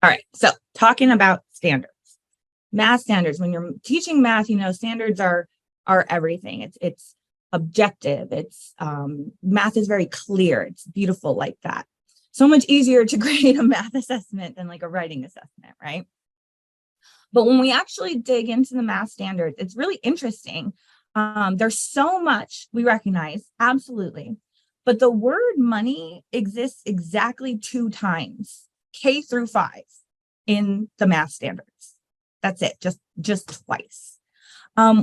All right. So talking about standards, math standards. When you're teaching math, standards are everything. It's objective. It's math is very clear. It's beautiful like that. So much easier to grade a math assessment than like a writing assessment, right? But when we actually dig into the math standards, it's really interesting. There's so much we recognize, absolutely. But the word money exists exactly 2 times, K through 5, in the math standards. That's it, just twice,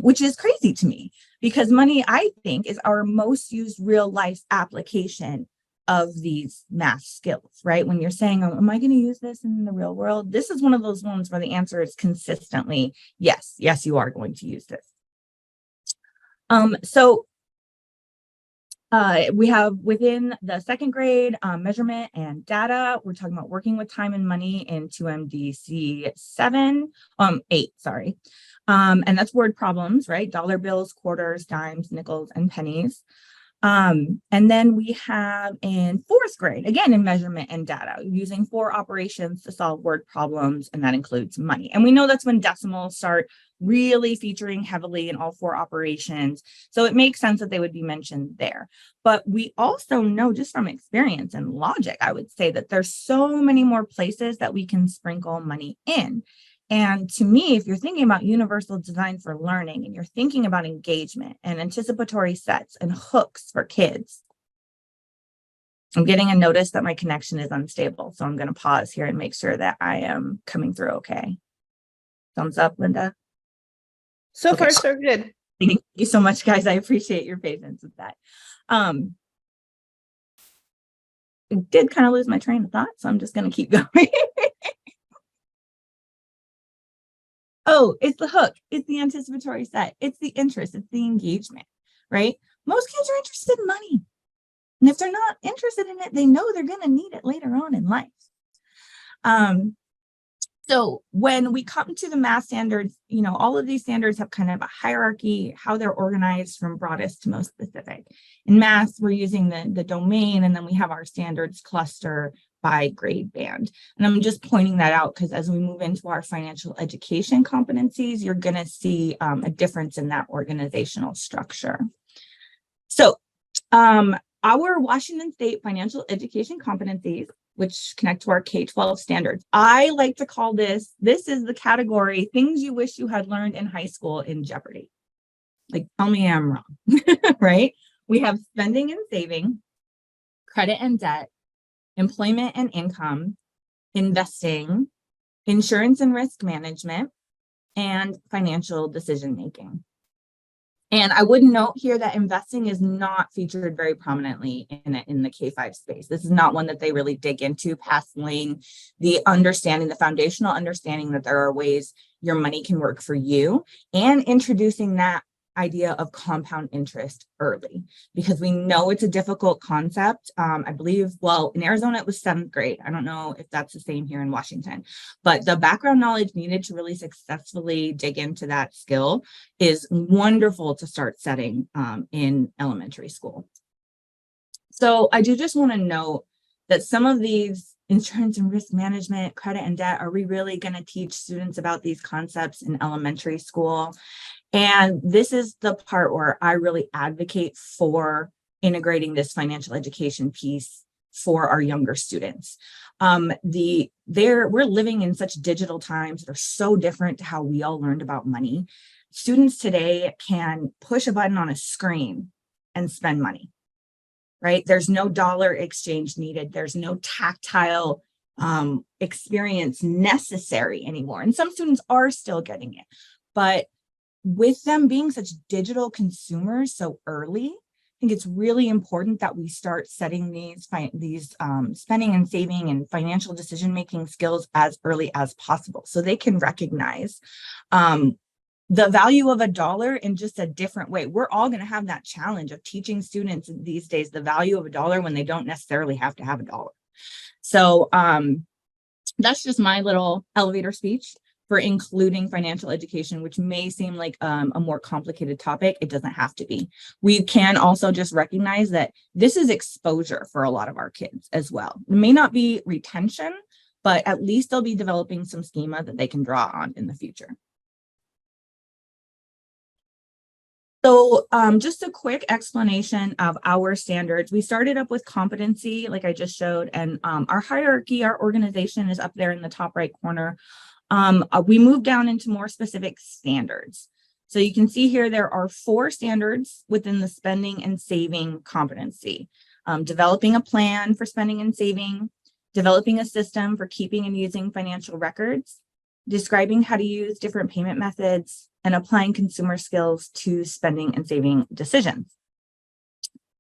which is crazy to me because money, I think, is our most used real life application of these math skills, right? When you're saying, oh, am I going to use this in the real world? This is one of those ones where the answer is consistently, yes, you are going to use this. So we have within the 2nd grade measurement and data, we're talking about working with time and money in 2MDC 8, sorry. And that's word problems, right? Dollar bills, quarters, dimes, nickels, and pennies. And then we have in 4th grade, again, in measurement and data, using 4 operations to solve word problems, and that includes money. And we know that's when decimals start really featuring heavily in all 4 operations. So it makes sense that they would be mentioned there. But we also know just from experience and logic, I would say that there's so many more places that we can sprinkle money in. And to me, if you're thinking about universal design for learning and you're thinking about engagement and anticipatory sets and hooks for kids, I'm getting a notice that my connection is unstable. So I'm going to pause here and make sure that I am coming through okay. Thumbs up, Linda. So far, so good. Thank you so much, guys. I appreciate your patience with that. I did kind of lose my train of thought, so I'm just going to keep going. Oh, it's the hook. It's the anticipatory set. It's the interest. It's the engagement, right? Most kids are interested in money. And if they're not interested in it, they know they're going to need it later on in life. So when we come to the math standards, all of these standards have kind of a hierarchy, how they're organized from broadest to most specific. In math, we're using the domain, and then we have our standards cluster by grade band. And I'm just pointing that out because as we move into our financial education competencies, you're going to see a difference in that organizational structure. So our Washington State financial education competencies, which connect to our K-12 standards, I like to call this is the category, things you wish you had learned in high school in Jeopardy. Like, tell me I'm wrong, right? We have spending and saving, credit and debt, employment and income, investing, insurance and risk management, and financial decision-making. And I would note here that investing is not featured very prominently in the K-5 space. This is not one that they really dig into, past laying the foundational understanding that there are ways your money can work for you, and introducing that idea of compound interest early, because we know it's a difficult concept. I believe, well, in Arizona, it was 7th grade. I don't know if that's the same here in Washington, but the background knowledge needed to really successfully dig into that skill is wonderful to start setting in elementary school. So I do just want to note that some of these insurance and risk management, credit and debt, are we really going to teach students about these concepts in elementary school? And this is the part where I really advocate for integrating this financial education piece for our younger students. We're living in such digital times that are so different to how we all learned about money. Students today can push a button on a screen and spend money, right? There's no dollar exchange needed. There's no tactile experience necessary anymore. And some students are still getting it, but with them being such digital consumers so early, I think it's really important that we start setting these spending and saving and financial decision-making skills as early as possible so they can recognize the value of $1 in just a different way. We're all going to have that challenge of teaching students these days the value of $1 when they don't necessarily have to have $1. So that's just my little elevator speech for including financial education, which may seem like a more complicated topic. It doesn't have to be. We can also just recognize that this is exposure for a lot of our kids as well. It may not be retention, but at least they'll be developing some schema that they can draw on in the future. So just a quick explanation of our standards. We started up with competency, like I just showed, and our hierarchy, our organization is up there in the top right corner. We moved down into more specific standards. So you can see here, there are 4 standards within the spending and saving competency. Developing a plan for spending and saving, developing a system for keeping and using financial records, describing how to use different payment methods, and applying consumer skills to spending and saving decisions.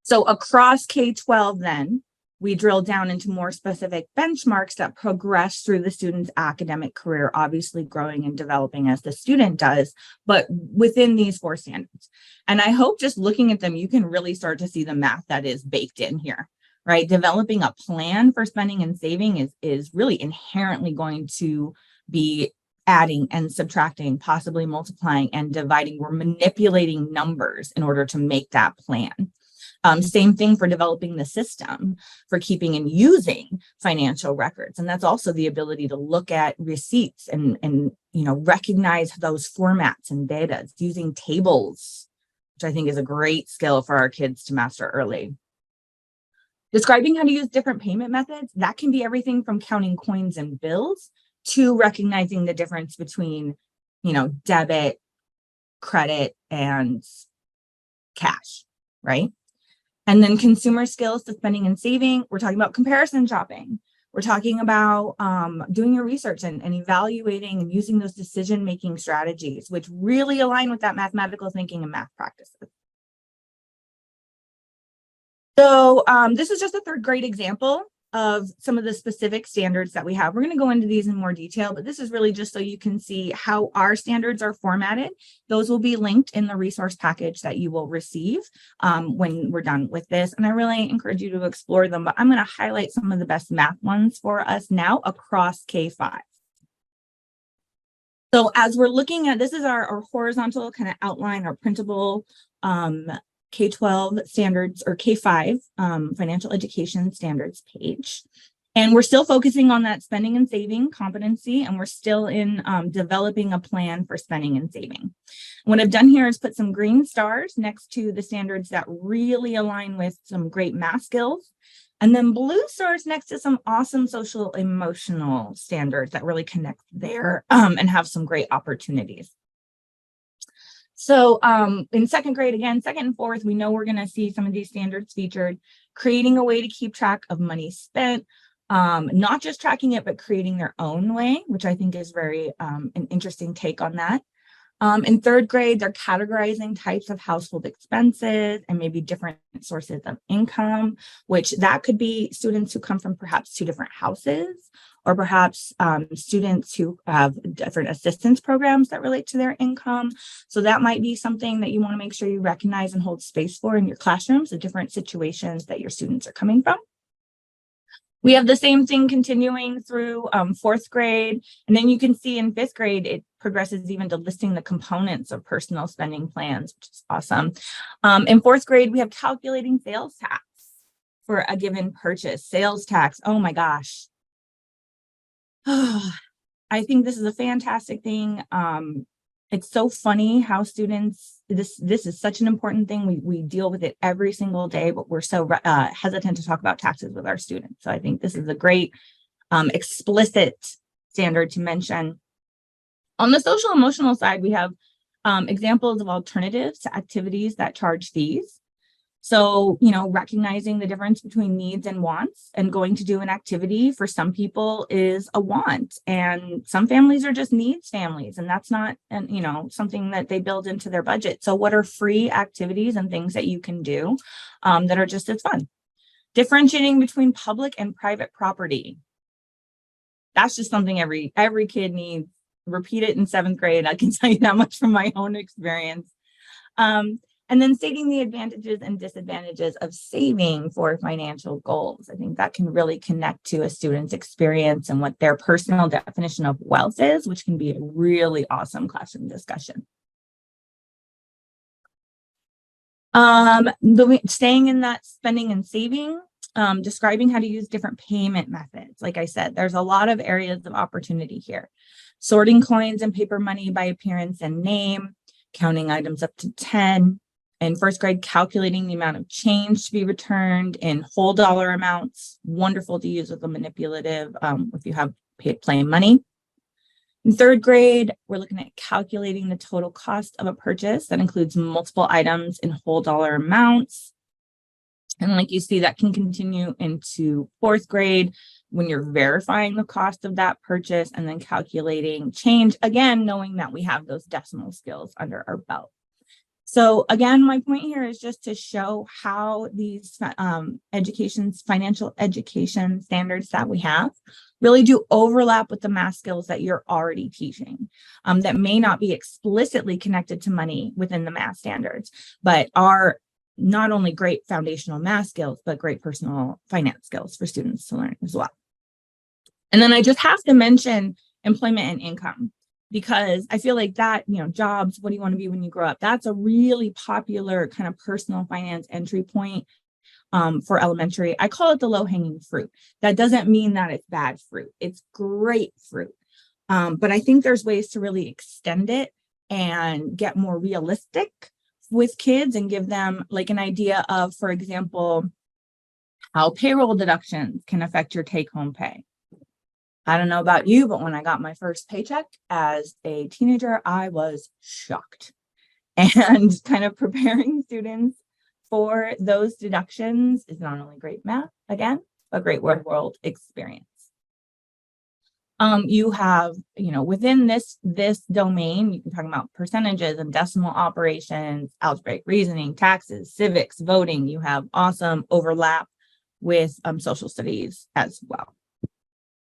So across K-12 then, we drill down into more specific benchmarks that progress through the student's academic career, obviously growing and developing as the student does, but within these 4 standards. And I hope just looking at them, you can really start to see the math that is baked in here, right? Developing a plan for spending and saving is really inherently going to be adding and subtracting, possibly multiplying and dividing. We're manipulating numbers in order to make that plan. Same thing for developing the system for keeping and using financial records. And that's also the ability to look at receipts and recognize those formats and data using tables, which I think is a great skill for our kids to master early. Describing how to use different payment methods, that can be everything from counting coins and bills to recognizing the difference between, debit, credit, and cash, right? And then consumer skills to spending and saving, we're talking about comparison shopping. We're talking about doing your research and evaluating and using those decision-making strategies, which really align with that mathematical thinking and math practices. So this is just a 3rd grade example of some of the specific standards that we have. We're going to go into these in more detail, but this is really just so you can see how our standards are formatted. Those will be linked in the resource package that you will receive when we're done with this. And I really encourage you to explore them, but I'm going to highlight some of the best math ones for us now across K-5. So as we're looking at, this is our horizontal kind of outline, our printable K-12 standards or K-5 financial education standards page. And we're still focusing on that spending and saving competency, and we're still in developing a plan for spending and saving. What I've done here is put some green stars next to the standards that really align with some great math skills, and then blue stars next to some awesome social emotional standards that really connect there and have some great opportunities. So in 2nd grade, again, 2nd and 4th, we know we're going to see some of these standards featured, creating a way to keep track of money spent, not just tracking it, but creating their own way, which I think is very an interesting take on that. In 3rd grade, they're categorizing types of household expenses and maybe different sources of income, which that could be students who come from perhaps 2 different houses, or perhaps students who have different assistance programs that relate to their income. So that might be something that you want to make sure you recognize and hold space for in your classrooms, the different situations that your students are coming from. We have the same thing continuing through 4th grade. And then you can see in 5th grade, it progresses even to listing the components of personal spending plans, which is awesome. In 4th grade, we have calculating sales tax for a given purchase. Sales tax, oh my gosh. I think this is a fantastic thing. It's so funny how students, this is such an important thing. We deal with it every single day, but we're so hesitant to talk about taxes with our students. So I think this is a great explicit standard to mention. On the social emotional side, we have examples of alternatives to activities that charge fees. So, recognizing the difference between needs and wants, and going to do an activity for some people is a want, and some families are just needs families, and that's not, something that they build into their budget. So what are free activities and things that you can do that are just as fun? Differentiating between public and private property. That's just something every kid needs. Repeat it in 7th grade. I can tell you that much from my own experience. And then stating the advantages and disadvantages of saving for financial goals. I think that can really connect to a student's experience and what their personal definition of wealth is, which can be a really awesome classroom discussion. Staying in that spending and saving, describing how to use different payment methods. Like I said, there's a lot of areas of opportunity here. Sorting coins and paper money by appearance and name, counting items up to 10. In first grade, calculating the amount of change to be returned in whole dollar amounts. Wonderful to use with a manipulative if you have plain money. In third grade, we're looking at calculating the total cost of a purchase that includes multiple items in whole dollar amounts. And like you see, that can continue into fourth grade when you're verifying the cost of that purchase and then calculating change, again, knowing that we have those decimal skills under our belt. So again, my point here is just to show how these financial education standards that we have really do overlap with the math skills that you're already teaching, that may not be explicitly connected to money within the math standards, but are not only great foundational math skills, but great personal finance skills for students to learn as well. And then I just have to mention employment and income, because I feel like that, jobs, what do you want to be when you grow up? That's a really popular kind of personal finance entry point for elementary. I call it the low-hanging fruit. That doesn't mean that it's bad fruit. It's great fruit. But I think there's ways to really extend it and get more realistic with kids and give them like an idea of, for example, how payroll deductions can affect your take-home pay. I don't know about you, but when I got my first paycheck as a teenager, I was shocked. And kind of preparing students for those deductions is not only great math, again, but great world experience. You have, within this domain, you can talk about percentages and decimal operations, algebraic reasoning, taxes, civics, voting. You have awesome overlap with social studies as well.